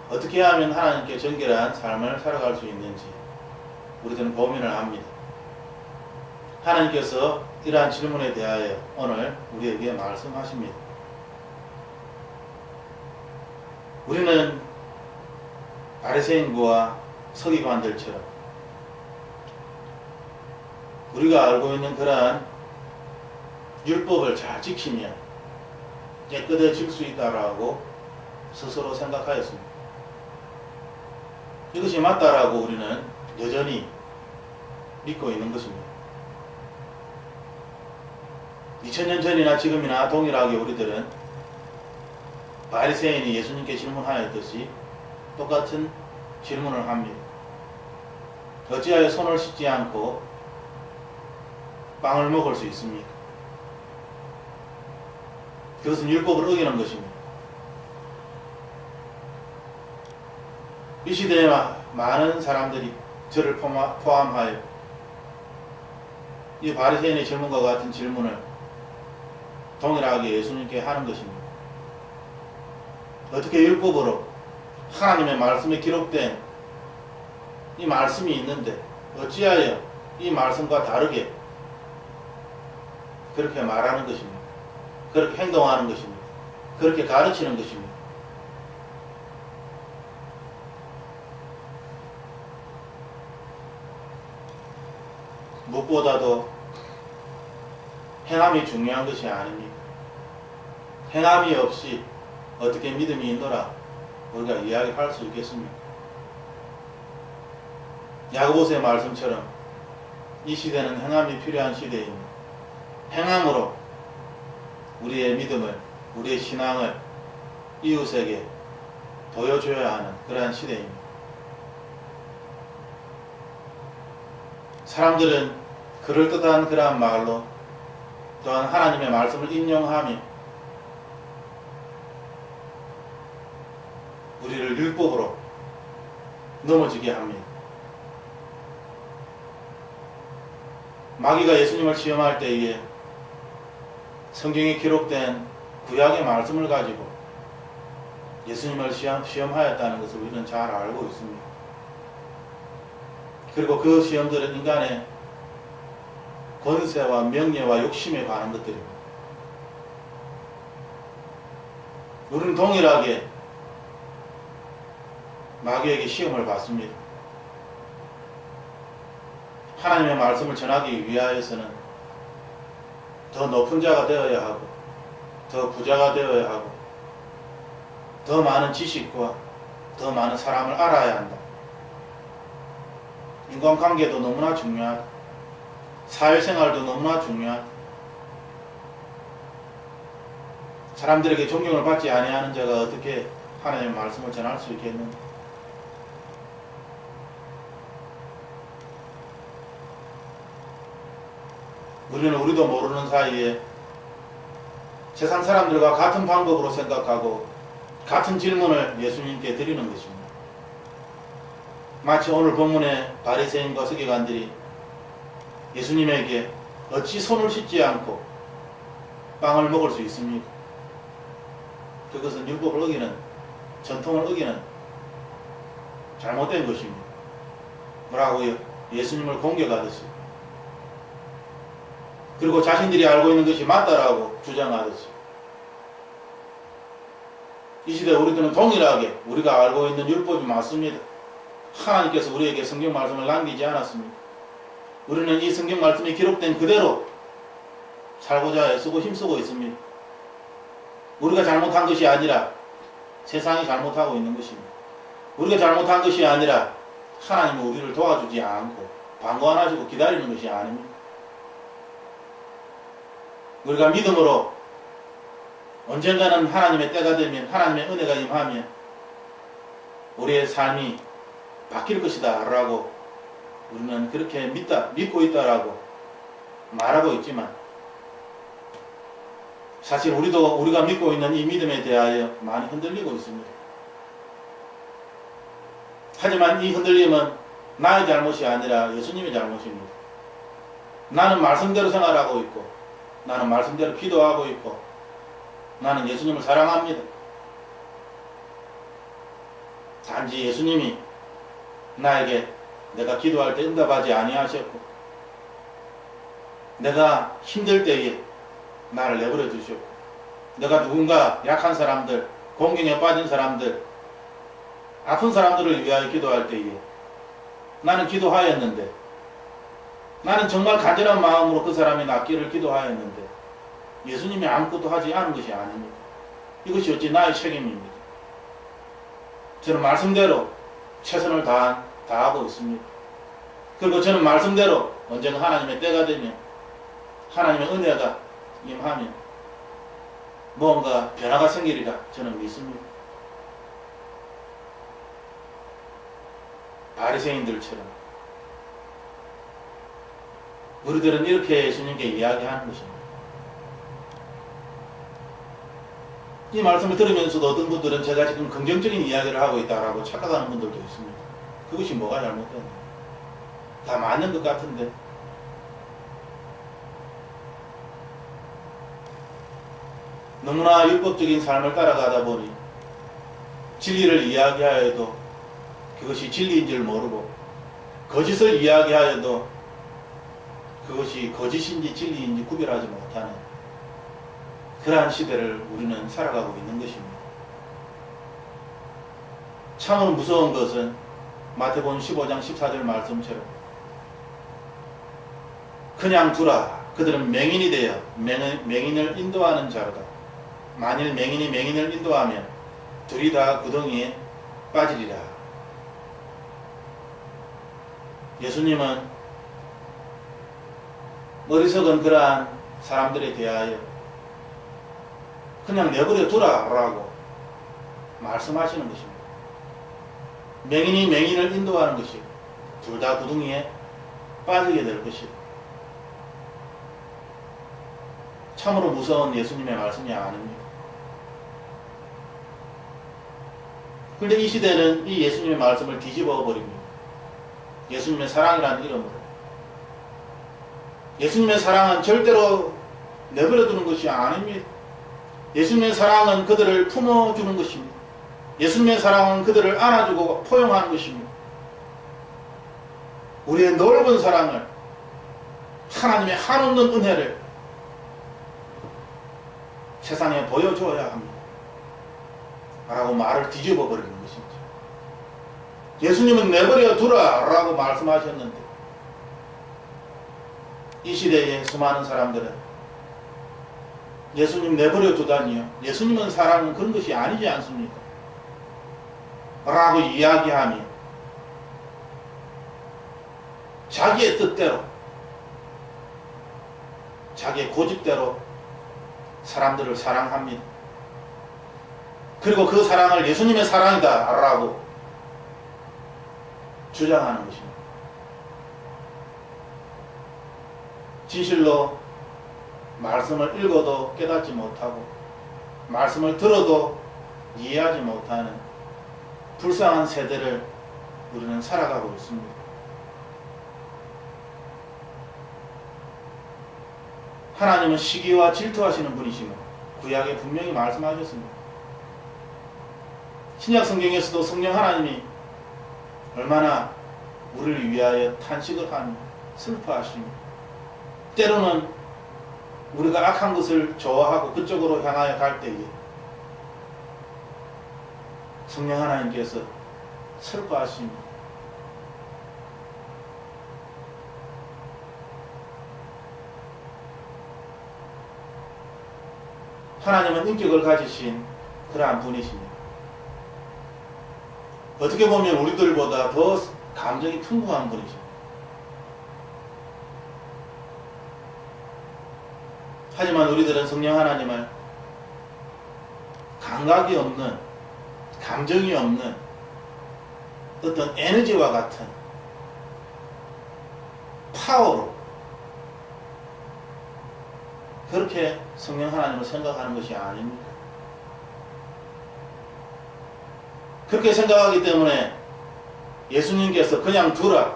어떻게 하면 하나님께 정결한 삶을 살아갈 수 있는지 우리들은 고민을 합니다. 하나님께서 이러한 질문에 대하여 오늘 우리에게 말씀하십니다. 우리는 바리새인과 서기관들처럼 우리가 알고 있는 그러한 율법을 잘 지키면 깨끗해질 수 있다라고 스스로 생각하였습니다. 이것이 맞다라고 우리는 여전히 믿고 있는 것입니다. 2000년 전이나 지금이나 동일하게 우리들은 바리새인이 예수님께 질문하였듯이 똑같은 질문을 합니다. 어찌하여 손을 씻지 않고 빵을 먹을 수 있습니까? 그것은 율법을 어기는 것입니다. 이 시대에 많은 사람들이 저를 포함하여 이 바리새인의 질문과 같은 질문을 동일하게 예수님께 하는 것입니다. 어떻게 율법으로 하나님의 말씀에 기록된 이 말씀이 있는데 어찌하여 이 말씀과 다르게 그렇게 말하는 것입니다. 그렇게 행동하는 것입니다. 그렇게 가르치는 것입니다. 무엇보다도 행함이 중요한 것이 아닙니다. 행함이 없이 어떻게 믿음이 있노라 우리가 이야기할 수 있겠습니까? 야고보서의 말씀처럼 이 시대는 행함이 필요한 시대입니다. 행함으로 우리의 믿음을, 우리의 신앙을 이웃에게 보여줘야 하는 그러한 시대입니다. 사람들은 그럴듯한 그러한 말로 또한 하나님의 말씀을 인용하며 우리를 율법으로 넘어지게 합니다. 마귀가 예수님을 시험할 때에 성경에 기록된 구약의 말씀을 가지고 예수님을 시험하였다는 것을 우리는 잘 알고 있습니다. 그리고 그 시험들은 인간의 권세와 명예와 욕심에 관한 것들입니다. 우리는 동일하게 마귀에게 시험을 받습니다. 하나님의 말씀을 전하기 위하여서는 더 높은 자가 되어야 하고 더 부자가 되어야 하고 더 많은 지식과 더 많은 사람을 알아야 한다. 인간관계도 너무나 중요하다. 사회생활도 너무나 중요하다. 사람들에게 존경을 받지 아니하는 자가 어떻게 하나님의 말씀을 전할 수 있겠는가? 우리도 모르는 사이에 세상 사람들과 같은 방법으로 생각하고 같은 질문을 예수님께 드리는 것입니다. 마치 오늘 본문의 바리새인과 서기관들이 예수님에게 어찌 손을 씻지 않고 빵을 먹을 수 있습니까? 그것은 율법을 어기는, 전통을 어기는 잘못된 것입니다. 뭐라고요? 예수님을 공격하듯이. 그리고 자신들이 알고 있는 것이 맞다라고 주장하듯이. 이 시대 우리들은 동일하게 우리가 알고 있는 율법이 맞습니다. 하나님께서 우리에게 성경 말씀을 남기지 않았습니다. 우리는 이 성경 말씀이 기록된 그대로 살고자 애쓰고 힘쓰고 있습니다. 우리가 잘못한 것이 아니라 세상이 잘못하고 있는 것입니다. 우리가 잘못한 것이 아니라 하나님은 우리를 도와주지 않고 방관하시고 기다리는 것이 아닙니다. 우리가 믿음으로 언젠가는 하나님의 때가 되면 하나님의 은혜가 임하면 우리의 삶이 바뀔 것이다 라고 우리는 그렇게 믿고 있다라고 말하고 있지만 사실 우리가 믿고 있는 이 믿음에 대하여 많이 흔들리고 있습니다. 하지만 이 흔들림은 나의 잘못이 아니라 예수님의 잘못입니다. 나는 말씀대로 생활하고 있고 나는 말씀대로 기도하고 있고 나는 예수님을 사랑합니다. 단지 예수님이 나에게 내가 기도할 때 응답하지 아니하셨고 내가 힘들 때에 나를 내버려 두셨고 내가 누군가 약한 사람들, 공경에 빠진 사람들, 아픈 사람들을 위하여 기도할 때에 나는 기도하였는데 나는 정말 간절한 마음으로 그 사람이 낫기를 기도하였는데 예수님이 아무것도 하지 않은 것이 아닙니다. 이것이 어찌 나의 책임입니다. 저는 말씀대로 최선을 다하고 있습니다. 그리고 저는 말씀대로 언젠가 하나님의 때가 되면 하나님의 은혜가 임하면 무언가 변화가 생기리라 저는 믿습니다. 바리새인들처럼 우리들은 이렇게 예수님께 이야기하는 것입니다. 이 말씀을 들으면서도 어떤 분들은 제가 지금 긍정적인 이야기를 하고 있다고 착각하는 분들도 있습니다. 그것이 뭐가 잘못됐나? 다 맞는 것 같은데 너무나 율법적인 삶을 따라가다 보니 진리를 이야기하여도 그것이 진리인 줄 모르고 거짓을 이야기하여도 그것이 거짓인지 진리인지 구별하지 못하는 그러한 시대를 우리는 살아가고 있는 것입니다. 참으로 무서운 것은 마태복음 15장 14절 말씀처럼 그냥 두라 그들은 맹인이 되어 맹인을 인도하는 자로다. 만일 맹인이 맹인을 인도하면 둘이 다 구덩이에 빠지리라. 예수님은 어리석은 그러한 사람들에 대하여 그냥 내버려 두라라고 말씀하시는 것입니다. 맹인이 맹인을 인도하는 것이고 둘 다 구덩이에 빠지게 될 것이고 참으로 무서운 예수님의 말씀이 아닙니다. 그런데 이 시대는 이 예수님의 말씀을 뒤집어 버립니다. 예수님의 사랑이라는 이름으로. 예수님의 사랑은 절대로 내버려 두는 것이 아닙니다. 예수님의 사랑은 그들을 품어주는 것입니다. 예수님의 사랑은 그들을 안아주고 포용하는 것입니다. 우리의 넓은 사랑을 하나님의 한없는 은혜를 세상에 보여줘야 합니다. 라고 말을 뒤집어 버리는 것입니다. 예수님은 내버려 두라 라고 말씀하셨는데 이 시대의 수많은 사람들은 예수님 내버려 두다니요. 예수님은 사랑은 그런 것이 아니지 않습니까? 라고 이야기하며 자기의 뜻대로 자기의 고집대로 사람들을 사랑합니다. 그리고 그 사랑을 예수님의 사랑이다 라고 주장하는 것입니다. 진실로 말씀을 읽어도 깨닫지 못하고 말씀을 들어도 이해하지 못하는 불쌍한 세대를 우리는 살아가고 있습니다. 하나님은 시기와 질투하시는 분이시며 구약에 분명히 말씀하셨습니다. 신약 성경에서도 성령 하나님이 얼마나 우리를 위하여 탄식을 하며 슬퍼하시며 때로는 우리가 악한 것을 좋아하고 그쪽으로 향하여 갈 때에 성령 하나님께서 슬퍼하시며 하나님은 인격을 가지신 그러한 분이십니다. 어떻게 보면 우리들보다 더 감정이 풍부한 분이십니다. 하지만 우리들은 성령 하나님을 감각이 없는, 감정이 없는 어떤 에너지와 같은 파워로 그렇게 성령 하나님을 생각하는 것이 아닙니다. 그렇게 생각하기 때문에 예수님께서 그냥 두라.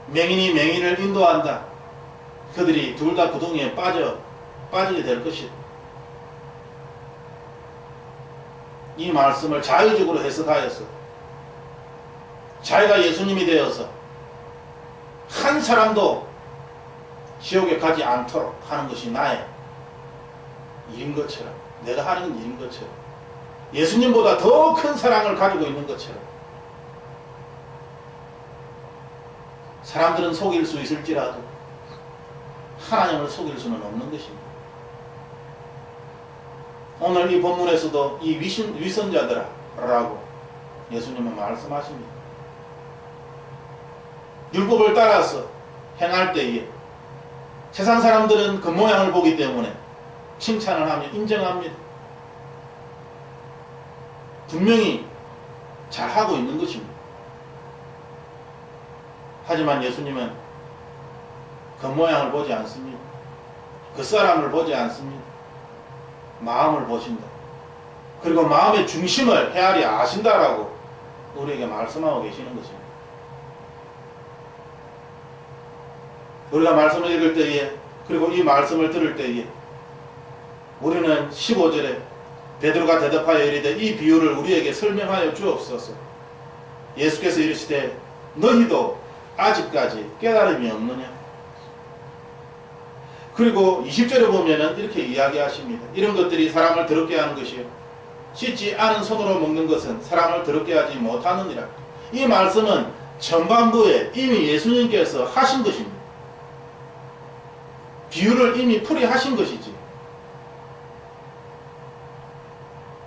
맹인이 맹인을 인도한다. 그들이 둘 다 구덩이에 빠지게 될 것이다. 이 말씀을 자의적으로 해석하여서 자기가 예수님이 되어서 한 사람도 지옥에 가지 않도록 하는 것이 나의 일인 것처럼, 내가 하는 일인 것처럼, 예수님보다 더 큰 사랑을 가지고 있는 것처럼 사람들은 속일 수 있을지라도 하나님을 속일 수는 없는 것입니다. 오늘 이 본문에서도 이 위선자들아라고 예수님은 말씀하십니다. 율법을 따라서 행할 때에 세상 사람들은 그 모양을 보기 때문에 칭찬을 하며 인정합니다. 분명히 잘하고 있는 것입니다. 하지만 예수님은 그 모양을 보지 않습니다. 그 사람을 보지 않습니다. 마음을 보신다. 그리고 마음의 중심을 헤아리 아신다라고 우리에게 말씀하고 계시는 것입니다. 우리가 말씀을 읽을 때에, 그리고 이 말씀을 들을 때에 우리는 15절에 베드로가 대답하여 이르되 이 비유를 우리에게 설명하여 주옵소서. 예수께서 이르시되 너희도 아직까지 깨달음이 없느냐? 그리고 20절에 보면은 이렇게 이야기하십니다. 이런 것들이 사람을 더럽게 하는 것이요 씻지 않은 손으로 먹는 것은 사람을 더럽게 하지 못하느니라. 이 말씀은 전반부에 이미 예수님께서 하신 것입니다. 비유를 이미 풀이하신 것이지.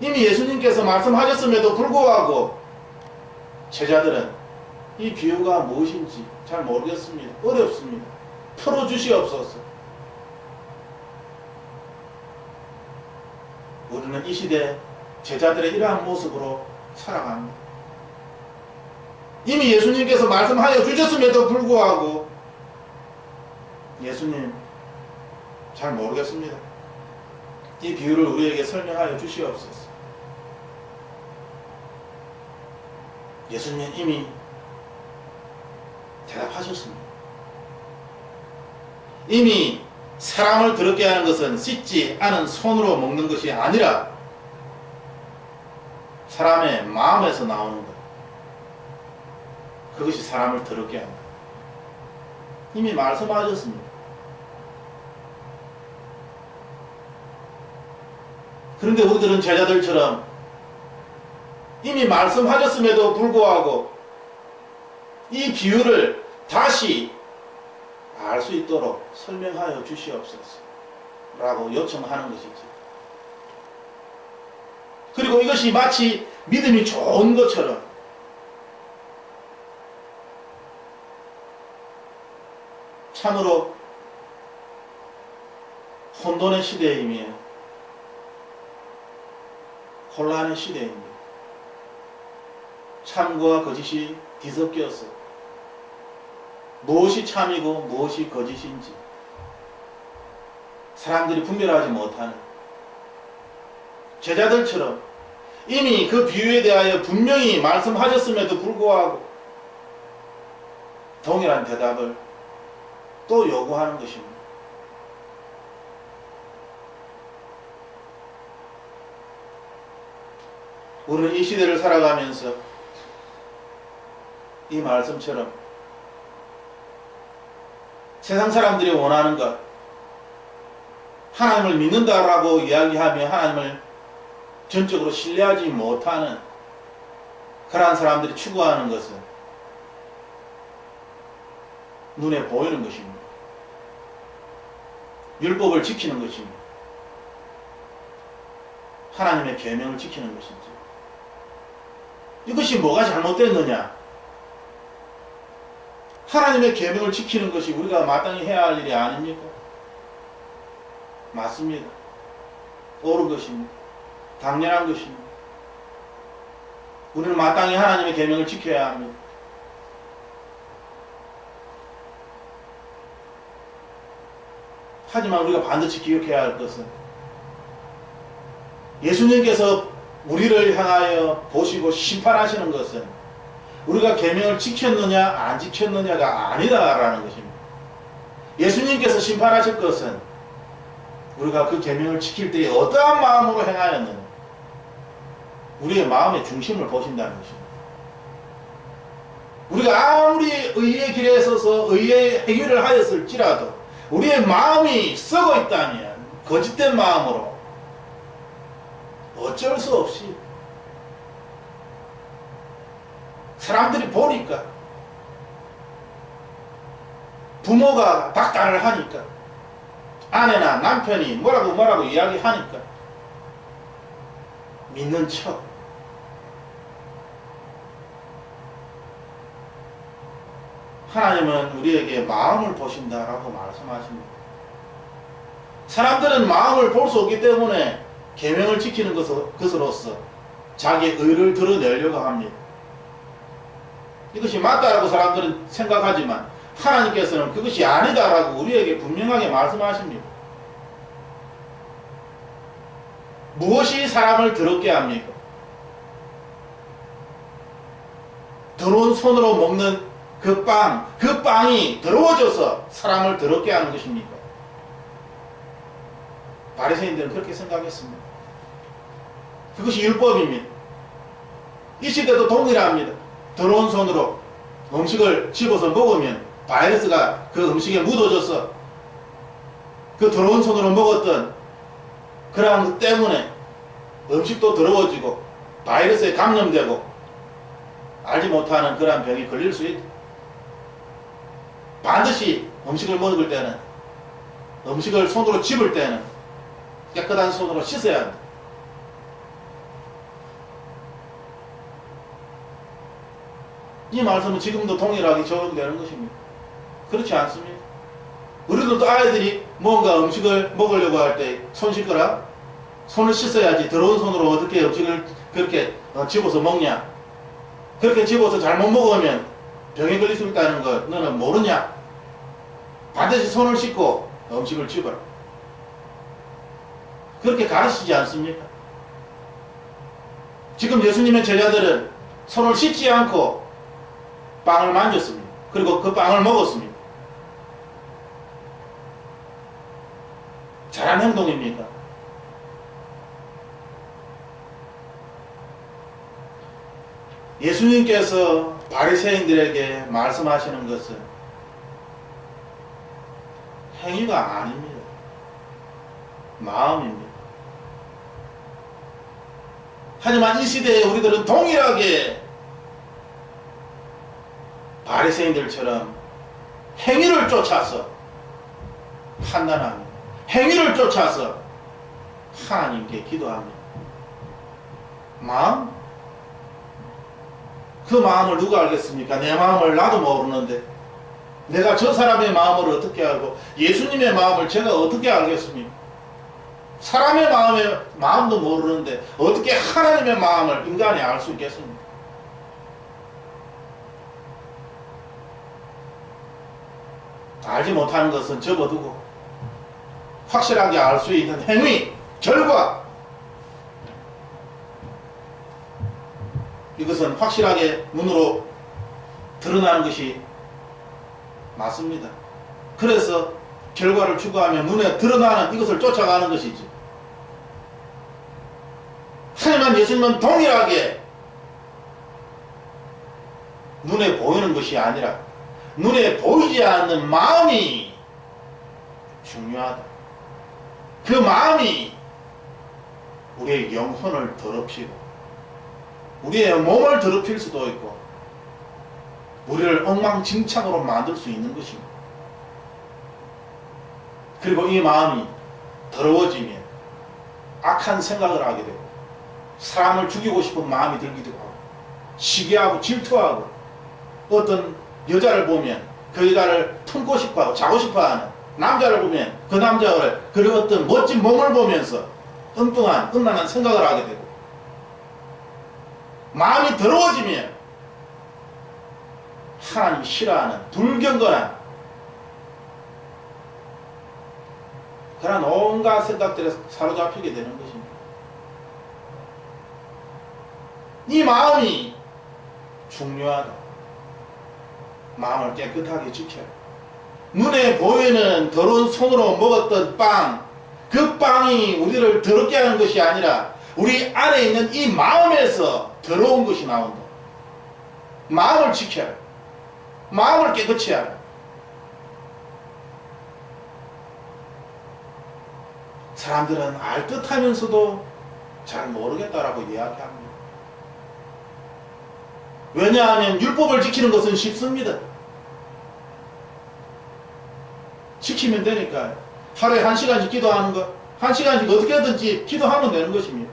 이미 예수님께서 말씀하셨음에도 불구하고 제자들은 이 비유가 무엇인지 잘 모르겠습니다. 어렵습니다. 풀어주시옵소서. 우리는 이 시대 제자들의 이러한 모습으로 살아갑니다. 이미 예수님께서 말씀하여 주셨음에도 불구하고 예수님 잘 모르겠습니다. 이 비유를 우리에게 설명하여 주시옵소서. 예수님 이미 대답하셨습니다. 이미 사람을 더럽게 하는 것은 씻지 않은 손으로 먹는 것이 아니라 사람의 마음에서 나오는 것. 그것이 사람을 더럽게 한다. 이미 말씀하셨습니다. 그런데 우리들은 제자들처럼 이미 말씀하셨음에도 불구하고 이 비유를 다시 알 수 있도록 설명하여 주시옵소서 라고 요청하는 것이지. 그리고 이것이 마치 믿음이 좋은 것처럼 참으로 혼돈의 시대이며 혼란의 시대입니다. 참과 거짓이 뒤섞여서 무엇이 참이고 무엇이 거짓인지 사람들이 분별하지 못하는 제자들처럼 이미 그 비유에 대하여 분명히 말씀하셨음에도 불구하고 동일한 대답을 또 요구하는 것입니다. 우리는 이 시대를 살아가면서 이 말씀처럼 세상 사람들이 원하는 것, 하나님을 믿는다라고 이야기하며 하나님을 전적으로 신뢰하지 못하는 그러한 사람들이 추구하는 것은 눈에 보이는 것입니다. 율법을 지키는 것입니다. 하나님의 계명을 지키는 것이지. 이것이 뭐가 잘못됐느냐? 하나님의 계명을 지키는 것이 우리가 마땅히 해야 할 일이 아닙니까? 맞습니다. 옳은 것입니다. 당연한 것입니다. 우리는 마땅히 하나님의 계명을 지켜야 합니다. 하지만 우리가 반드시 기억해야 할 것은 예수님께서 우리를 향하여 보시고 심판하시는 것은 우리가 계명을 지켰느냐 안 지켰느냐가 아니다라는 것입니다. 예수님께서 심판하실 것은 우리가 그 계명을 지킬 때에 어떠한 마음으로 행하였느냐, 우리의 마음의 중심을 보신다는 것입니다. 우리가 아무리 의의 길에 서서 의의 행위를 하였을지라도 우리의 마음이 썩어 있다면 거짓된 마음으로 어쩔 수 없이 사람들이 보니까 부모가 닥달을 하니까 아내나 남편이 뭐라고 이야기하니까 믿는 척 하나님은 우리에게 마음을 보신다라고 말씀하십니다. 사람들은 마음을 볼 수 없기 때문에 계명을 지키는 것으로서 자기의 의를 드러내려고 합니다. 이것이 맞다라고 사람들은 생각하지만 하나님께서는 그것이 아니다라고 우리에게 분명하게 말씀하십니다. 무엇이 사람을 더럽게 합니까? 더러운 손으로 먹는 그 빵이 더러워져서 사람을 더럽게 하는 것입니까? 바리새인들은 그렇게 생각했습니다. 그것이 율법입니다. 이 시대도 동일합니다. 더러운 손으로 음식을 집어서 먹으면 바이러스가 그 음식에 묻어져서 그 더러운 손으로 먹었던 그러한 것 때문에 음식도 더러워지고 바이러스에 감염되고 알지 못하는 그러한 병이 걸릴 수 있다. 반드시 음식을 먹을 때는 음식을 손으로 집을 때는 깨끗한 손으로 씻어야 한다. 이 말씀은 지금도 동일하게 적용되는 것입니다. 그렇지 않습니다. 우리들도 아이들이 뭔가 음식을 먹으려고 할 때 손 씻거라. 손을 씻어야지 더러운 손으로 어떻게 음식을 그렇게 집어서 먹냐. 그렇게 집어서 잘못 먹으면 병에 걸릴 수 있다는 걸 너는 모르냐. 반드시 손을 씻고 음식을 집어라. 그렇게 가르치지 않습니까? 지금 예수님의 제자들은 손을 씻지 않고 빵을 만졌습니다. 그리고 그 빵을 먹었습니다. 잘한 행동입니까? 예수님께서 바리새인들에게 말씀하시는 것은 행위가 아닙니다. 마음입니다. 하지만 이 시대에 우리들은 동일하게 바리새인들처럼 행위를 쫓아서 판단합니다. 행위를 쫓아서 하나님께 기도합니다. 마음? 그 마음을 누가 알겠습니까? 내 마음을 나도 모르는데 내가 저 사람의 마음을 어떻게 알고 예수님의 마음을 제가 어떻게 알겠습니까? 사람의 마음도 모르는데 어떻게 하나님의 마음을 인간이 알 수 있겠습니까? 알지 못하는 것은 접어두고 확실하게 알 수 있는 행위, 결과, 이것은 확실하게 눈으로 드러나는 것이 맞습니다. 그래서 결과를 추구하며 눈에 드러나는 이것을 쫓아가는 것이지. 하지만 예수님은 동일하게 눈에 보이는 것이 아니라 눈에 보이지 않는 마음이 중요하다. 그 마음이 우리의 영혼을 더럽히고 우리의 몸을 더럽힐 수도 있고 우리를 엉망진창으로 만들 수 있는 것입니다. 그리고 이 마음이 더러워지면 악한 생각을 하게 되고 사람을 죽이고 싶은 마음이 들기도 하고 시기하고 질투하고 어떤 여자를 보면 그 여자를 품고 싶어하고 자고 싶어하는 남자를 보면 그 남자를 그리고 어떤 멋진 몸을 보면서 엉뚱한 음란한 생각을 하게 되고 마음이 더러워지면 하나님이 싫어하는 불경건한 그런 온갖 생각들에 사로잡히게 되는 것입니다. 이 마음이 중요하다. 마음을 깨끗하게 지켜야 돼. 눈에 보이는 더러운 손으로 먹었던 빵, 그 빵이 우리를 더럽게 하는 것이 아니라 우리 안에 있는 이 마음에서 더러운 것이 나온다. 마음을 지켜야 돼. 마음을 깨끗이 하라. 사람들은 알 듯하면서도 잘 모르겠다라고 이야기합니다. 왜냐하면 율법을 지키는 것은 쉽습니다. 지키면 되니까요. 하루에 1시간씩 기도하는 것, 1시간씩 어떻게든지 기도하면 되는 것입니다.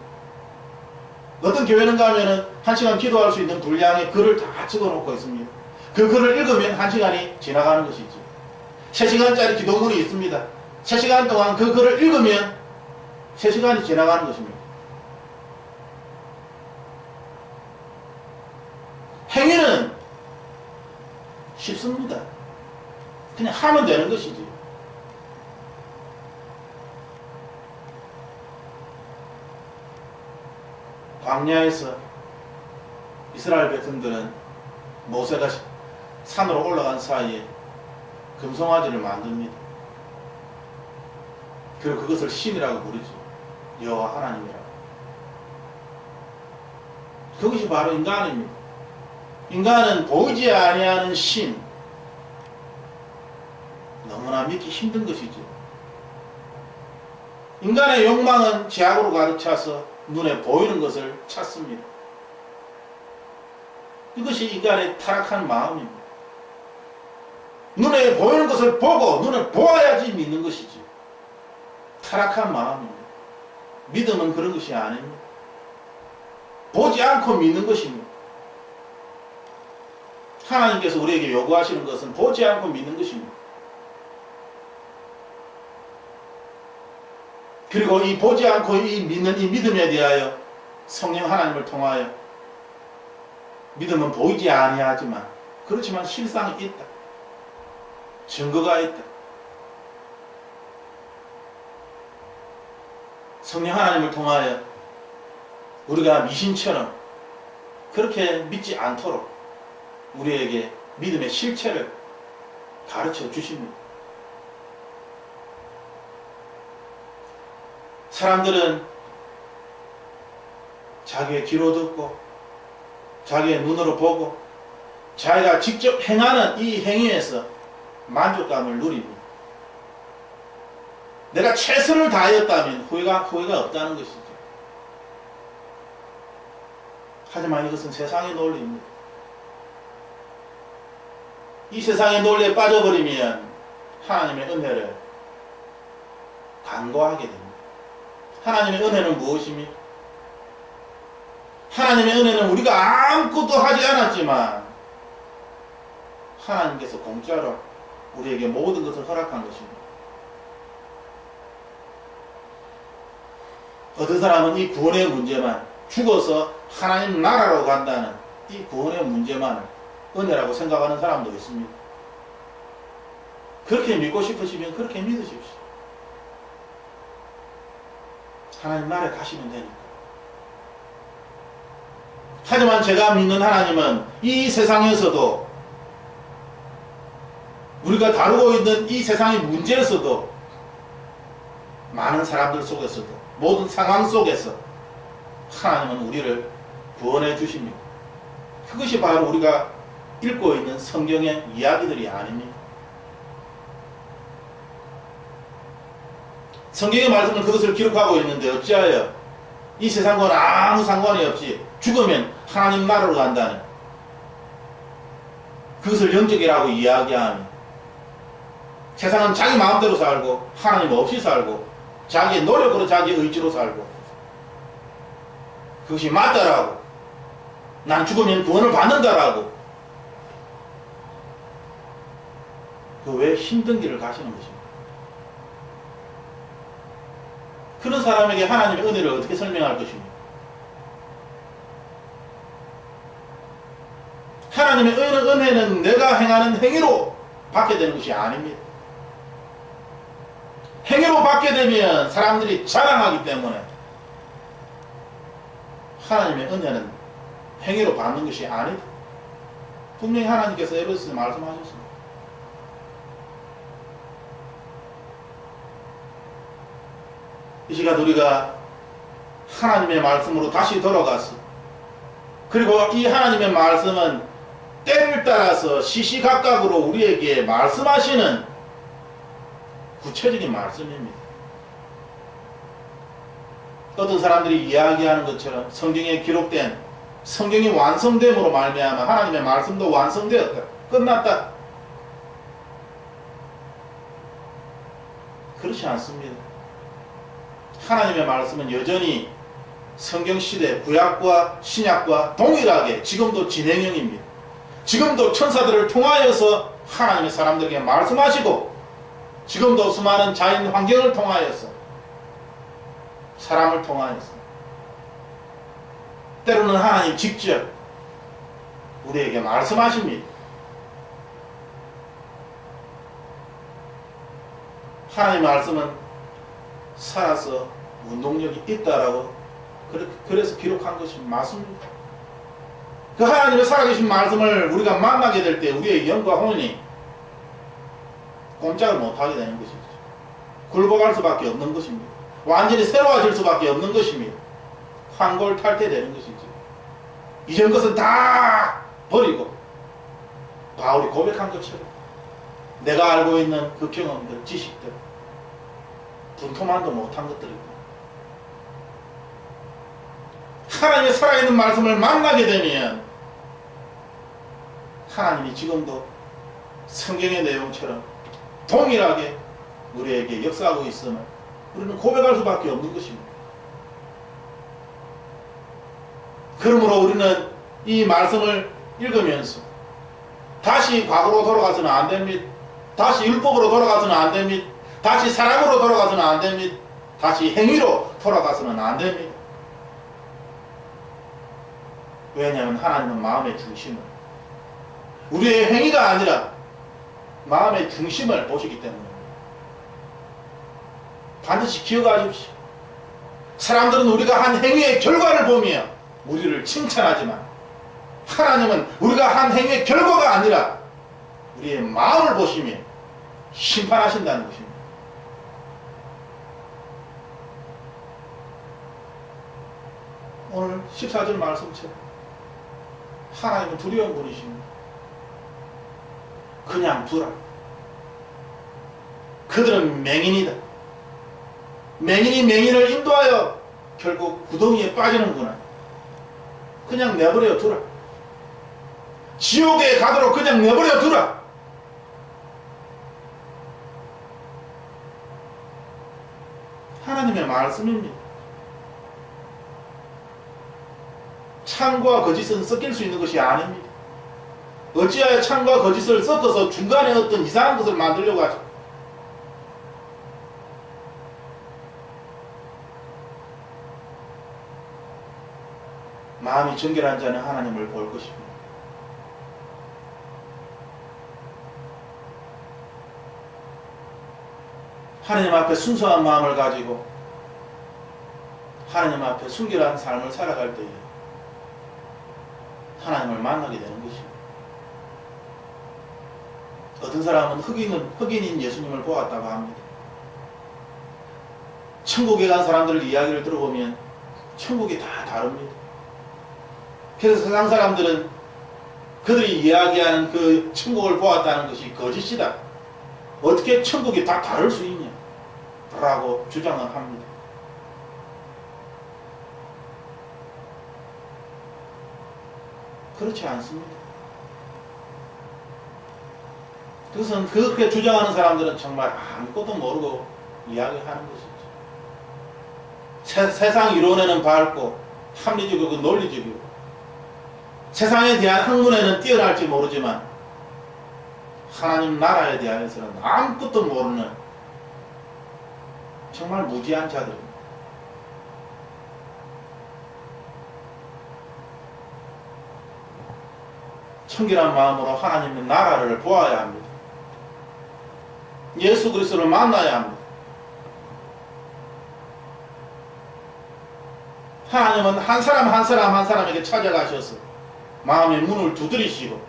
어떤 교회는 가면은 1시간 기도할 수 있는 분량의 글을 다 적어놓고 있습니다. 그 글을 읽으면 1시간이 지나가는 것이지. 3시간짜리 기도문이 있습니다. 3시간 동안 그 글을 읽으면 3시간이 지나가는 것입니다. 행위는 쉽습니다. 그냥 하면 되는 것이지. 광야에서 이스라엘 백성들은 모세가 산으로 올라간 사이에 금송아지를 만듭니다. 그리고 그것을 신이라고 부르죠. 여호와 하나님이라고. 그것이 바로 인간입니다. 인간은 보이지 아니하는 신, 너무나 믿기 힘든 것이죠. 인간의 욕망은 죄악으로 가득 차서 눈에 보이는 것을 찾습니다. 이것이 인간의 타락한 마음입니다. 눈에 보이는 것을 보고 눈을 보아야지 믿는 것이지. 타락한 마음입니다. 믿음은 그런 것이 아닙니다. 보지 않고 믿는 것입니다. 하나님께서 우리에게 요구하시는 것은 보지 않고 믿는 것입니다. 그리고 이 보지 않고 믿는 이 믿음에 대하여 성령 하나님을 통하여 믿음은 보이지 아니하지만 그렇지만 실상이 있다. 증거가 있다. 성령 하나님을 통하여 우리가 미신처럼 그렇게 믿지 않도록 우리에게 믿음의 실체를 가르쳐 주십니다. 사람들은 자기의 귀로 듣고 자기의 눈으로 보고 자기가 직접 행하는 이 행위에서 만족감을 누립니다. 내가 최선을 다하였다면 후회가 없다는 것이죠. 하지만 이것은 세상의 논리입니다. 이 세상의 논리에 빠져버리면 하나님의 은혜를 간과하게 됩니다. 하나님의 은혜는 무엇입니까? 하나님의 은혜는 우리가 아무것도 하지 않았지만 하나님께서 공짜로 우리에게 모든 것을 허락한 것입니다. 어떤 사람은 이 구원의 문제만, 죽어서 하나님 나라로 간다는 이 구원의 문제만을 은혜라고 생각하는 사람도 있습니다. 그렇게 믿고 싶으시면 그렇게 믿으십시오. 하나님 나라에 가시면 되니까. 하지만 제가 믿는 하나님은 이 세상에서도 우리가 다루고 있는 이 세상의 문제에서도 많은 사람들 속에서도 모든 상황 속에서 하나님은 우리를 구원해 주십니다. 그것이 바로 우리가 읽고 있는 성경의 이야기들이 아닙니까? 성경의 말씀은 그것을 기록하고 있는데 어찌하여 이 세상과는 아무 상관이 없이 죽으면 하나님 나라로 간다는 그것을 영적이라고 이야기하며 세상은 자기 마음대로 살고 하나님 없이 살고 자기의 노력으로 자기의 의지로 살고 그것이 맞다라고 난 죽으면 구원을 받는다라고 그 왜 힘든 길을 가시는 것입니다. 그런 사람에게 하나님의 은혜를 어떻게 설명할 것입니까? 하나님의 은혜는 내가 행하는 행위로 받게 되는 것이 아닙니다. 행위로 받게 되면 사람들이 자랑하기 때문에 하나님의 은혜는 행위로 받는 것이 아니다. 분명히 하나님께서 에베소서에 말씀하셨습니다. 이 시간 우리가 하나님의 말씀으로 다시 돌아가서 그리고 이 하나님의 말씀은 때를 따라서 시시각각으로 우리에게 말씀하시는 구체적인 말씀입니다. 어떤 사람들이 이야기하는 것처럼 성경에 기록된 성경이 완성됨으로 말미암아 하나님의 말씀도 완성되었다. 끝났다. 그렇지 않습니다. 하나님의 말씀은 여전히 성경시대 구약과 신약과 동일하게 지금도 진행형입니다. 지금도 천사들을 통하여서 하나님의 사람들에게 말씀하시고 지금도 수많은 자연 환경을 통하여서 사람을 통하여서 때로는 하나님 직접 우리에게 말씀하십니다. 하나님의 말씀은 살아서 운동력이 있다라고 그래서 기록한 것이 맞습니다. 그 하나님의 살아계신 말씀을 우리가 만나게 될 때 우리의 영과 혼이 꼼짝을 못하게 되는 것이죠. 굴복할 수밖에 없는 것입니다. 완전히 새로워질 수밖에 없는 것입니다. 환골탈태되는 것이죠. 이전 것은 다 버리고 바울이 고백한 것처럼 내가 알고 있는 그 경험들, 지식들 분토만도 못한 것들입니다. 하나님의 살아있는 말씀을 만나게 되면 하나님이 지금도 성경의 내용처럼 동일하게 우리에게 역사하고 있음을 우리는 고백할 수밖에 없는 것입니다. 그러므로 우리는 이 말씀을 읽으면서 다시 과거로 돌아가서는 안 됩니다. 다시 율법으로 돌아가서는 안 됩니다. 다시 사랑으로 돌아가서는 안 됩니다. 다시 행위로 돌아가서는 안 됩니다. 왜냐하면 하나님은 마음의 중심을 우리의 행위가 아니라 마음의 중심을 보시기 때문입니다. 반드시 기억하십시오. 사람들은 우리가 한 행위의 결과를 보며 우리를 칭찬하지만 하나님은 우리가 한 행위의 결과가 아니라 우리의 마음을 보시며 심판하신다는 것입니다. 오늘 14절 말씀처럼 하나님은 두려운 분이십니다. 그냥 두라. 그들은 맹인이다. 맹인이 맹인을 인도하여 결국 구덩이에 빠지는구나. 그냥 내버려 두라. 지옥에 가도록 그냥 내버려 두라. 하나님의 말씀입니다. 참과 거짓은 섞일 수 있는 것이 아닙니다. 어찌하여 참과 거짓을 섞어서 중간에 어떤 이상한 것을 만들려고 하죠? 마음이 정결한 자는 하나님을 볼 것입니다. 하나님 앞에 순수한 마음을 가지고 하나님 앞에 순결한 삶을 살아갈 때에 하나님을 만나게 되는 것입니다. 어떤 사람은 흑인인 예수님을 보았다고 합니다. 천국에 간 사람들 이야기를 들어보면 천국이 다 다릅니다. 그래서 세상 사람들은 그들이 이야기하는 그 천국을 보았다는 것이 거짓이다. 어떻게 천국이 다 다를 수 있냐? 라고 주장을 합니다. 그렇지 않습니다. 그것은 그렇게 주장하는 사람들은 정말 아무것도 모르고 이야기하는 것이죠. 세상 이론에는 밝고 합리적이고 논리적이고 세상에 대한 학문에는 뛰어날지 모르지만 하나님 나라에 대해서는 아무것도 모르는 정말 무지한 자들입니다. 청결한 마음으로 하나님의 나라를 보아야 합니다. 예수 그리스도를 만나야 합니다. 하나님은 한 사람 한 사람에게 찾아가셔서 마음의 문을 두드리시고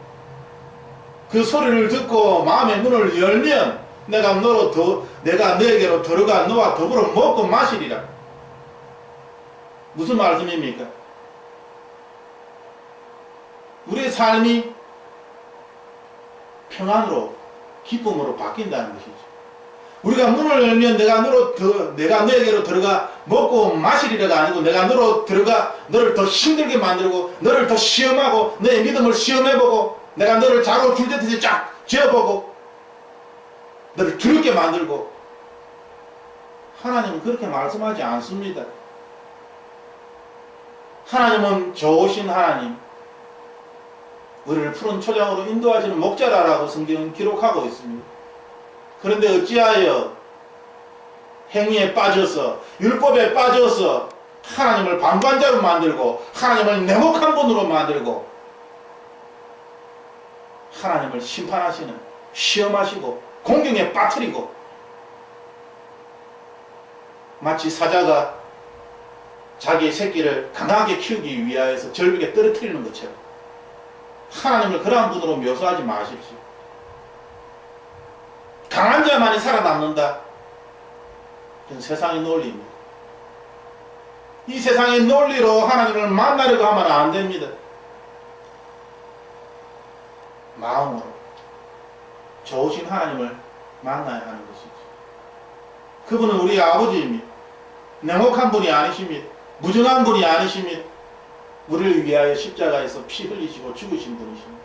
그 소리를 듣고 마음의 문을 열면 내가 너에게로 들어가 너와 더불어 먹고 마시리라. 무슨 말씀입니까? 우리의 삶이 평안으로 기쁨으로 바뀐다는 것이죠. 우리가 문을 열면 내가 너에게로 들어가 먹고 마시리라가 아니고 내가 너로 들어가 너를 더 힘들게 만들고 너를 더 시험하고 너의 믿음을 시험해보고 내가 너를 자로 줄듯이 쫙 지어보고 너를 두렵게 만들고. 하나님은 그렇게 말씀하지 않습니다. 하나님은 좋으신 하나님, 우리를 푸른 초장으로 인도하시는 목자라라고 성경은 기록하고 있습니다. 그런데 어찌하여 행위에 빠져서 율법에 빠져서 하나님을 방관자로 만들고 하나님을 냉혹한 분으로 만들고 하나님을 심판하시는, 시험하시고 공경에 빠뜨리고 마치 사자가 자기의 새끼를 강하게 키우기 위하여서 절벽에 떨어뜨리는 것처럼 하나님을 그러한 분으로 묘사하지 마십시오. 강한 자만이 살아남는다. 이건 세상의 논리입니다. 이 세상의 논리로 하나님을 만나려고 하면 안 됩니다. 마음으로 좋으신 하나님을 만나야 하는 것이죠. 그분은 우리의 아버지입니다. 냉혹한 분이 아니십니다. 무정한 분이 아니십니다. 우리를 위하여 십자가에서 피 흘리시고 죽으신 분이십니다.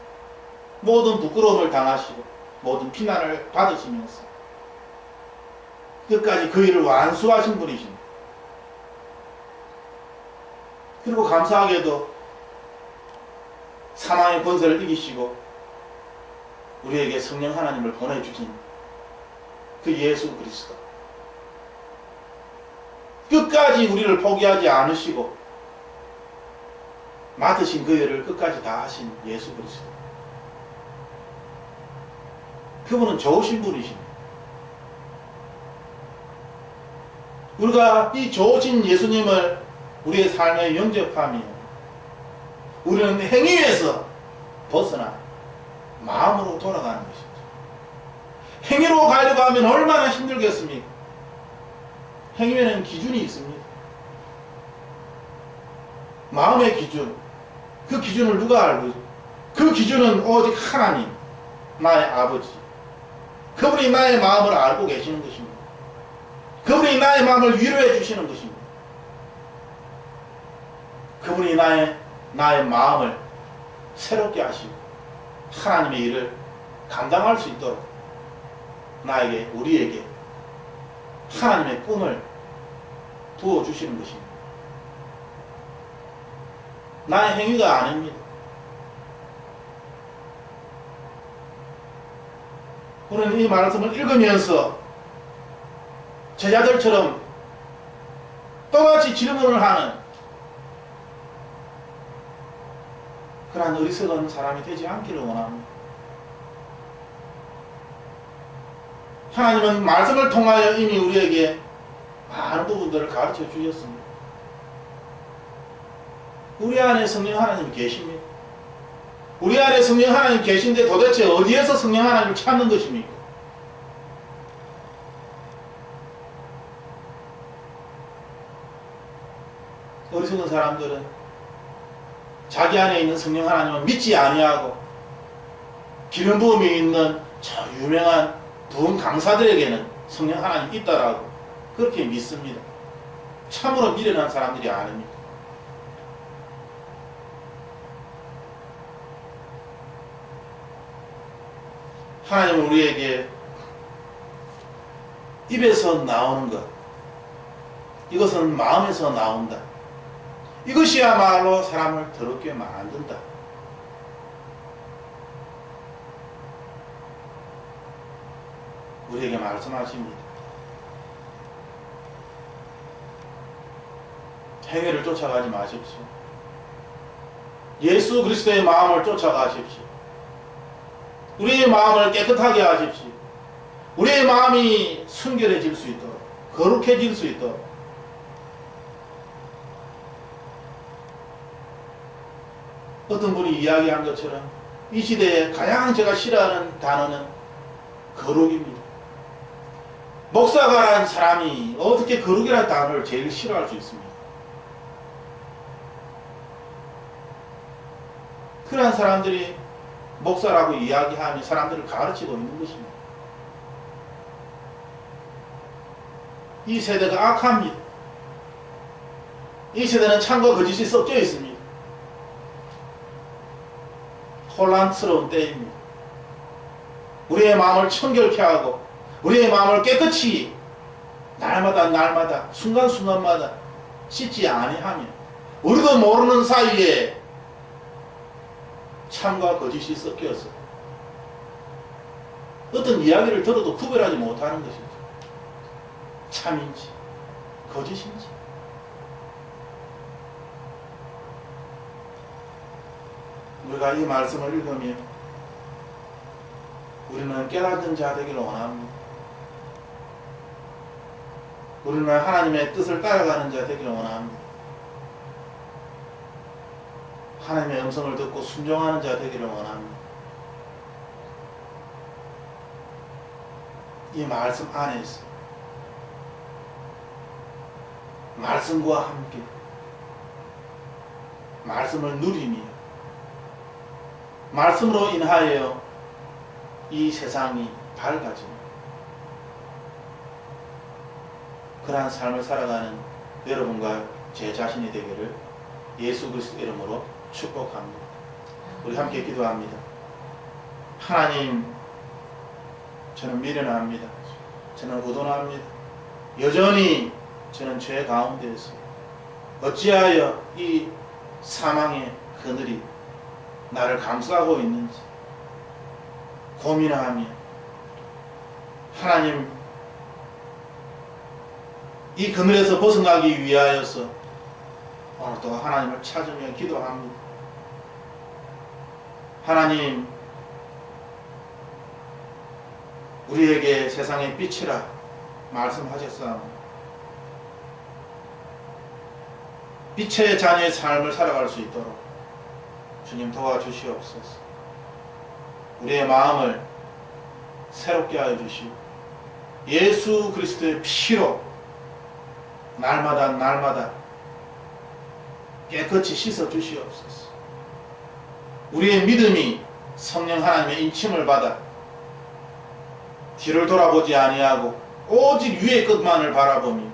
모든 부끄러움을 당하시고 모든 피난을 받으시면서 끝까지 그 일을 완수하신 분이십니다. 그리고 감사하게도 사망의 권세를 이기시고 우리에게 성령 하나님을 보내주신 그 예수 그리스도, 끝까지 우리를 포기하지 않으시고 맡으신 그 일을 끝까지 다 하신 예수 그리스도, 그분은 좋으신 분이십니다. 우리가 이 좋으신 예수님을 우리의 삶에 영접하며 우리는 행위에서 벗어나 마음으로 돌아가는 것이죠. 행위로 가려고 하면 얼마나 힘들겠습니까? 행위에는 기준이 있습니다. 마음의 기준. 그 기준을 누가 알고 있어요? 그 기준은 오직 하나님, 나의 아버지. 그분이 나의 마음을 알고 계시는 것입니다. 그분이 나의 마음을 위로해 주시는 것입니다. 그분이 나의 마음을 새롭게 하시고 하나님의 일을 감당할 수 있도록 나에게, 우리에게 하나님의 꿈을 부어주시는 것입니다. 나의 행위가 아닙니다. 우리는 이 말씀을 읽으면서 제자들처럼 똑같이 질문을 하는 그러한 어리석은 사람이 되지 않기를 원합니다. 하나님은 말씀을 통하여 이미 우리에게 많은 부분들을 가르쳐 주셨습니다. 우리 안에 성령 하나님이 계십니다. 우리 안에 성령 하나님 계신데 도대체 어디에서 성령 하나님을 찾는 것입니까? 어리석은 사람들은 자기 안에 있는 성령 하나님을 믿지 아니하고 기름 부음이 있는 저 유명한 부흥 강사들에게는 성령 하나님이 있다라고 그렇게 믿습니다. 참으로 미련한 사람들이 아닙니다. 하나님은 우리에게 입에서 나오는 것, 이것은 마음에서 나온다. 이것이야말로 사람을 더럽게 만든다. 우리에게 말씀하십니다. 행위를 쫓아가지 마십시오. 예수 그리스도의 마음을 쫓아가십시오. 우리의 마음을 깨끗하게 하십시오. 우리의 마음이 순결해질 수 있도록, 거룩해질 수 있도록. 어떤 분이 이야기한 것처럼 이 시대에 가장 제가 싫어하는 단어는 거룩입니다. 목사가라는 사람이 어떻게 거룩이라는 단어를 제일 싫어할 수 있습니까? 그러한 사람들이 목사라고 이야기하며 사람들을 가르치고 있는 것입니다. 이 세대가 악합니다. 이 세대는 참과 거짓이 섞여 있습니다. 혼란스러운 때입니다. 우리의 마음을 청결케 하고 우리의 마음을 깨끗이 날마다 순간순간마다 씻지 아니하며 우리도 모르는 사이에 참과 거짓이 섞여서 어떤 이야기를 들어도 구별하지 못하는 것이죠. 참인지 거짓인지. 우리가 이 말씀을 읽으며 우리는 깨닫는 자 되기를 원합니다. 우리는 하나님의 뜻을 따라가는 자 되기를 원합니다. 하나님의 음성을 듣고 순종하는 자 되기를 원합니다. 이 말씀 안에서 말씀과 함께 말씀을 누리며 말씀으로 인하여 이 세상이 밝아집니다. 그러한 삶을 살아가는 여러분과 제 자신이 되기를 예수 그리스도 이름으로 축복합니다. 우리 함께 기도합니다. 하나님, 저는 미련합니다. 저는 의존합니다. 여전히 저는 죄 가운데에서 어찌하여 이 사망의 그늘이 나를 감싸고 있는지 고민하며 하나님, 이 그늘에서 벗어나기 위하여서 오늘도 하나님을 찾으며 기도합니다. 하나님, 우리에게 세상의 빛이라 말씀하셨사오니 빛의 자녀의 삶을 살아갈 수 있도록 주님 도와주시옵소서. 우리의 마음을 새롭게 하여 주시고 예수 그리스도의 피로 날마다 깨끗이 씻어 주시옵소서. 우리의 믿음이 성령 하나님의 인침을 받아 뒤를 돌아보지 아니하고 오직 위의 것만을 바라보며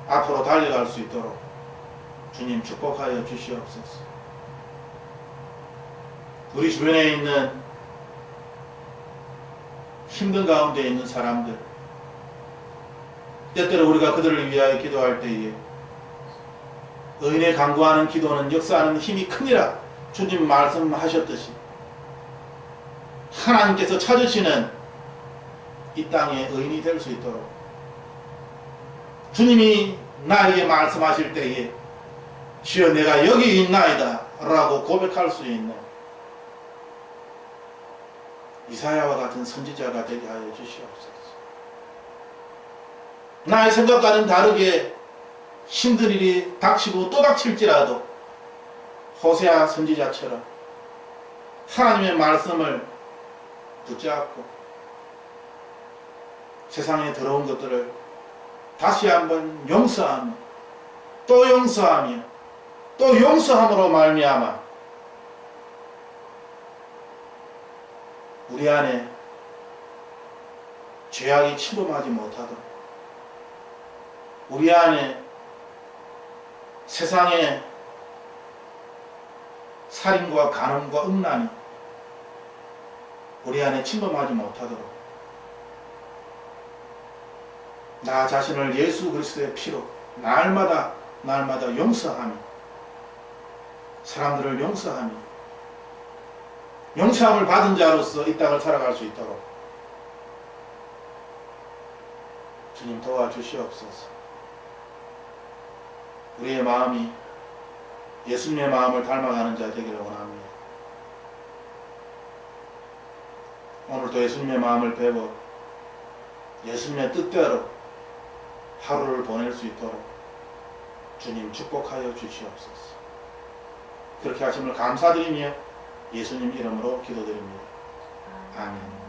앞으로 달려갈 수 있도록 주님 축복하여 주시옵소서. 우리 주변에 있는 힘든 가운데 있는 사람들, 때때로 우리가 그들을 위하여 기도할 때에 의인의 간구하는 기도는 역사하는 힘이 크니라 주님 말씀하셨듯이 하나님께서 찾으시는 이 땅의 의인이 될 수 있도록 주님이 나에게 말씀하실 때에 주여 내가 여기 있나이다 라고 고백할 수 있는 이사야와 같은 선지자가 되게 하여 주시옵소서. 나의 생각과는 다르게 힘든 일이 닥치고 또 닥칠지라도 호세아 선지자처럼 하나님의 말씀을 붙잡고 세상에 들어온 것들을 다시 한번 용서하며 또 용서하며 또 용서함으로 말미암아 우리 안에 죄악이 침범하지 못하도록 우리 안에 세상의 살인과 간음과 음란이 우리 안에 침범하지 못하도록 나 자신을 예수 그리스도의 피로 날마다 용서하며 사람들을 용서하며 용서함을 받은 자로서 이 땅을 살아갈 수 있도록 주님 도와주시옵소서. 우리의 마음이 예수님의 마음을 닮아가는 자 되기를 원합니다. 오늘도 예수님의 마음을 배워 예수님의 뜻대로 하루를 보낼 수 있도록 주님 축복하여 주시옵소서. 그렇게 하심을 감사드리며 예수님 이름으로 기도드립니다. 아멘.